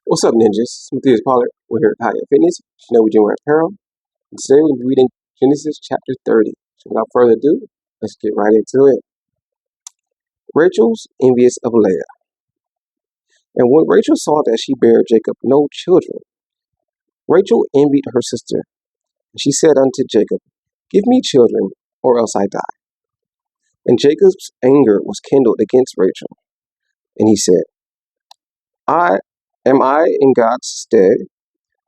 What's up, ninjas? It's Matthias We're here at High Fitness. You know we're doing apparel. And today we'll be reading Genesis chapter 30. So without further ado, let's get right into it. Rachel's envious of Leah. And when Rachel saw that she bare Jacob no children, Rachel envied her sister. And she said unto Jacob, Give me children, or else I die. And Jacob's anger was kindled against Rachel. And he said, Am I in God's stead,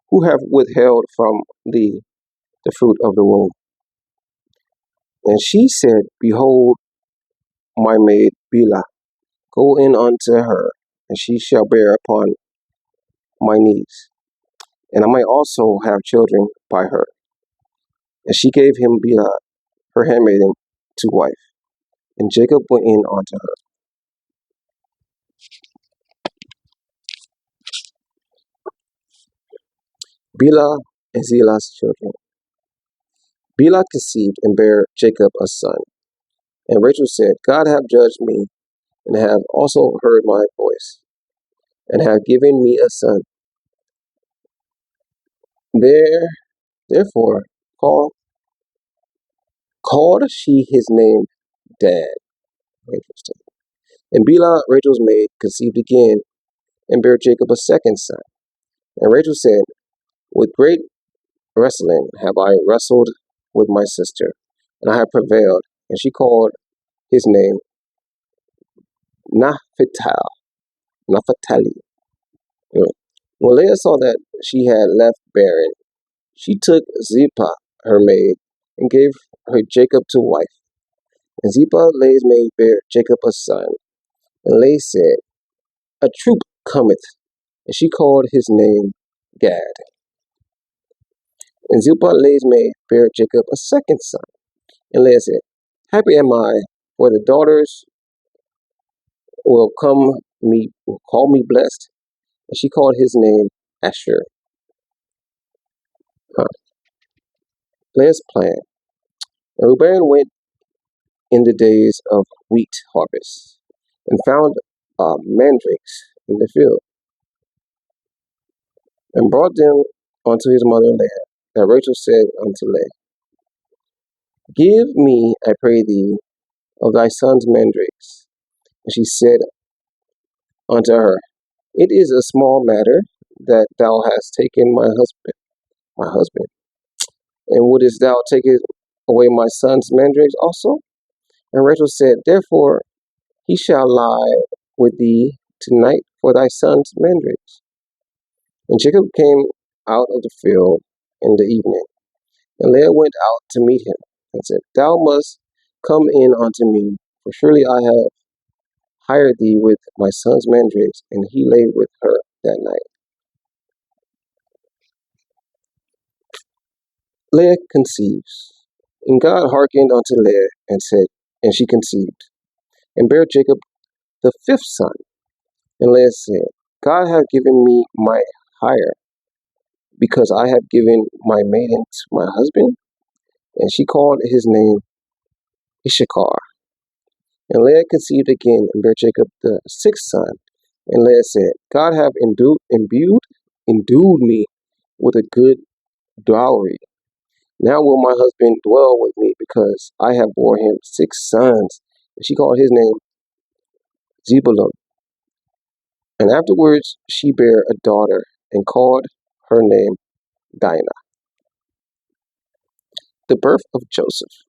who have withheld from thee the fruit of the womb? And she said, Behold, my maid Bilhah, go in unto her, and she shall bear upon my knees, and I may also have children by her. And she gave him Bilhah, her handmaiden, to wife. And Jacob went in unto her. Bilhah and Zilah's children. Bilhah conceived and bare Jacob a son. And Rachel said, God have judged me, and have also heard my voice, and have given me a son. Therefore called she his name Dan. Interesting. And Bilhah, Rachel's maid, conceived again, and bare Jacob a second son. And Rachel said, With great wrestling have I wrestled with my sister, and I have prevailed. And she called his name Naphtali. When Leah saw that she had left barren, she took Zilpah, her maid, and gave her Jacob to wife. And Zilpah, Leah's maid, bare Jacob a son. And Leah said, A troop cometh. And she called his name Gad. And Zilpah, Leah's maid, bare Jacob a second son. And Leah said, Happy am I, for the daughters will call me blessed. And she called his name Asher. Leah's plan. And Reuben went in the days of wheat harvest, and found mandrakes in the field, and brought them unto his mother Leah. And Rachel said unto Leah, Give me, I pray thee, of thy son's mandrakes. And she said unto her, It is a small matter that thou hast taken my husband. And wouldest thou take away my son's mandrakes also? And Rachel said, Therefore he shall lie with thee tonight for thy son's mandrakes. And Jacob came out of the field in the evening, and Leah went out to meet him, and said, Thou must come in unto me, for surely I have hired thee with my son's mandrakes. And he lay with her that night. Leah conceives. And God hearkened unto Leah, and she conceived, and bare Jacob the fifth son. And Leah said, God hath given me my hire, because I have given my maiden to my husband. And she called his name Issachar. And Leah conceived again, and bare Jacob the sixth son. And Leah said, God hath endued me with a good dowry. Now will my husband dwell with me, because I have bore him 6 sons. And she called his name Zebulun. And afterwards she bare a daughter, and called her name Dinah. The birth of Joseph.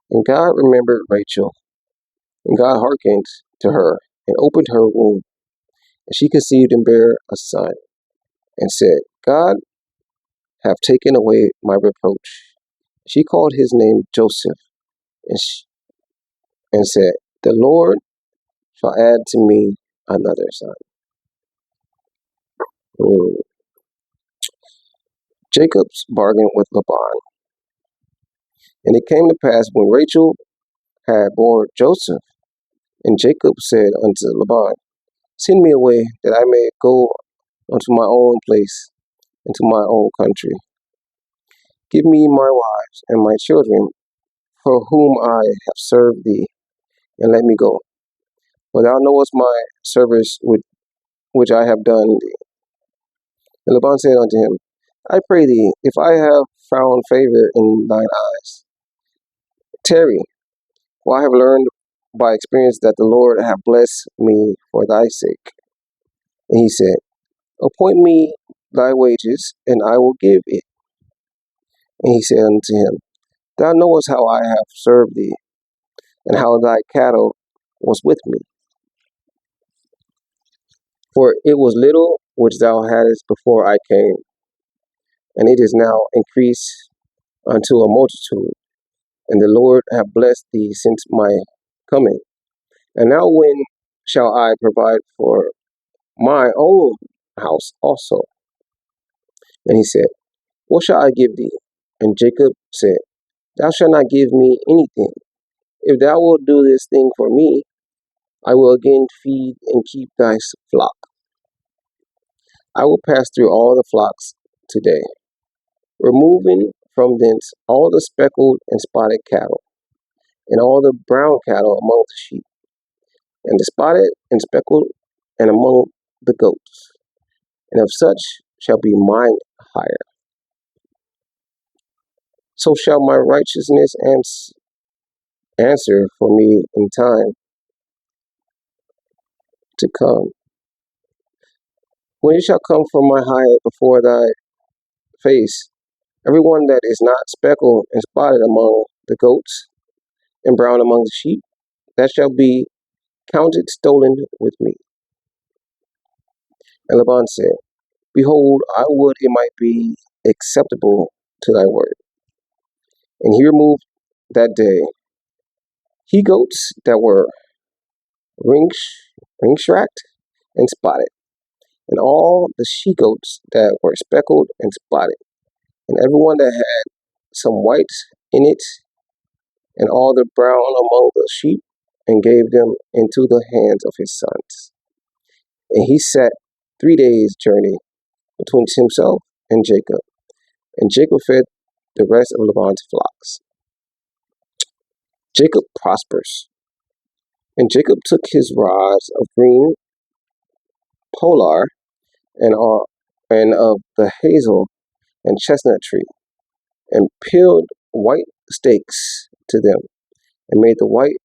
And God remembered Rachel, and God hearkened to her, and opened her womb. And she conceived and bare a son, and said, God hath taken away my reproach. She called his name Joseph, and said, The Lord shall add to me another son. Jacob's bargain with Laban. And it came to pass, when Rachel had borne Joseph, and Jacob said unto Laban, Send me away, that I may go unto my own place, into my own country. Give me my wives and my children, for whom I have served thee, and let me go. For thou knowest my service which I have done thee. And Laban said unto him, I pray thee, if I have found favor in thine eyes, tarry, for I have learned by experience that the Lord hath blessed me for thy sake. And he said, appoint me thy wages, and I will give it. And he said unto him, thou knowest how I have served thee, and how thy cattle was with me. For it was little which thou hadst before I came, and it is now increased unto a multitude. And the Lord hath blessed thee since my coming. And now when shall I provide for my own house also? And he said, what shall I give thee? And Jacob said, thou shalt not give me anything. If thou wilt do this thing for me, I will again feed and keep thy flock. I will pass through all the flocks today, removing from thence all the speckled and spotted cattle, and all the brown cattle among the sheep, and the spotted and speckled and among the goats, and of such shall be mine hire. So shall my righteousness answer for me in time to come. When it shall come from my hire before thy face, every one that is not speckled and spotted among the goats, and brown among the sheep, that shall be counted stolen with me. And Laban said, behold, I would it might be acceptable to thy word. And he removed that day he goats that were ring-shracked and spotted, and all the she goats that were speckled and spotted, and every one that had some white in it, and all the brown among the sheep, and gave them into the hands of his sons. And he sat 3 days' journey between himself and Jacob, and Jacob fed the rest of Laban's flocks. Jacob prospers. And Jacob took his rods of green polar and of the hazel and chestnut tree, and peeled white stakes to them, and made the white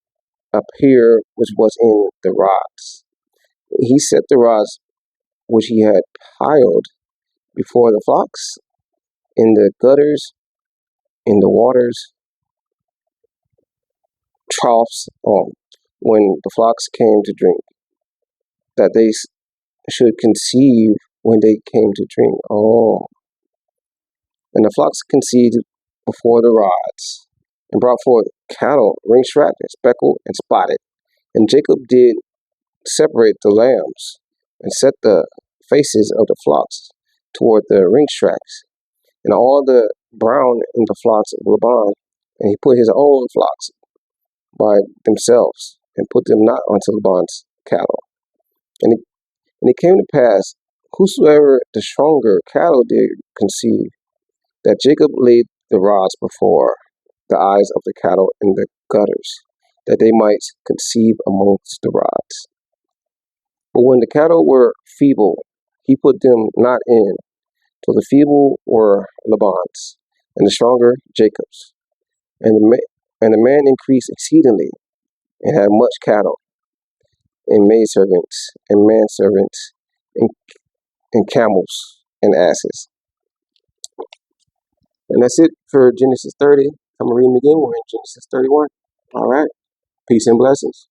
appear which was in the rods. He set the rods which he had piled before the flocks in the gutters, in the waters troughs, when the flocks came to drink, that they should conceive when they came to drink. And the flocks conceived before the rods, and brought forth cattle, ring-shracked and speckled and spotted. And Jacob did separate the lambs, and set the faces of the flocks toward the ring-shracks, and all the brown in the flocks of Laban. And he put his own flocks by themselves, and put them not unto Laban's cattle. And it came to pass, whosoever the stronger cattle did conceive, that Jacob laid the rods before the eyes of the cattle in the gutters, that they might conceive amongst the rods. But when the cattle were feeble, he put them not in, till the feeble were Laban's, and the stronger Jacob's. And the man increased exceedingly, and had much cattle, and maidservants, and manservants, and camels, and asses. And that's it for Genesis 30. I'm going to read them again. We're in Genesis 31. All right. Peace and blessings.